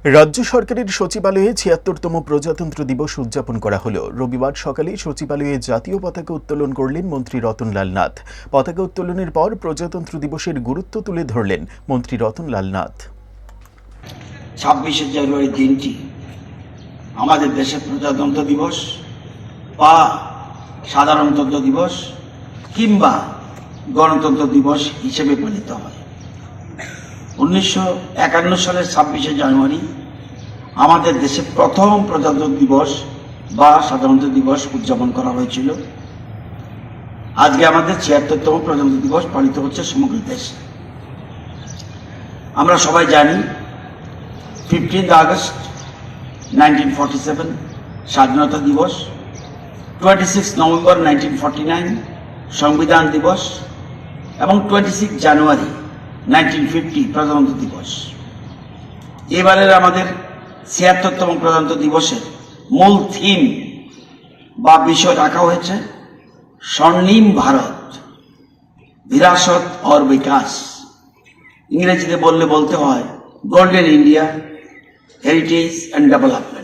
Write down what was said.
রাজ্য সরকারের সচিবালয়ে ৭৬তম প্রজাতন্ত্র দিবস উদযাপন করা হলো। রবিবার সকালে সচিবালয়ে জাতীয় পতাকা উত্তোলন করলেন মন্ত্রী রতনলাল নাথ। পতাকা উত্তোলনের পর প্রজাতন্ত্র দিবসের গুরুত্ব তুলে ধরলেন মন্ত্রী রতনলাল নাথ। ২৬শে জানুয়ারি দিনটি আমাদের দেশের প্রজাতন্ত্র দিবস বা সাধারণতন্ত্র দিবস কিংবা গণতন্ত্র দিবস হিসেবে পালিত হয়। ১৯৫১ সালের ২৬শে জানুয়ারি আমাদের দেশে প্রথম প্রজাতন্ত্র দিবস বা সাধারণতন্ত্র দিবস উদযাপন করা হয়েছিল। আজকে আমাদের ৭৬তম প্রজাতন্ত্র দিবস পালিত হচ্ছে সমগ্র দেশে। আমরা সবাই জানি 15 আগস্ট 1947 স্বাধীনতা দিবস, 26 নভেম্বর 1949 সংবিধান দিবস এবং 26 জানুয়ারি 1950 প্রজাতন্ত্র দিবস। এবারের আমাদের ৭৬তম প্রজাতন্ত্র দিবসের মূল থিম বা বিষয় রাখা হয়েছে স্বর্ণিম ভারত, বিরাসত और বিকাশ। ইংরেজিতে বলতে হয় golden India, heritage and development.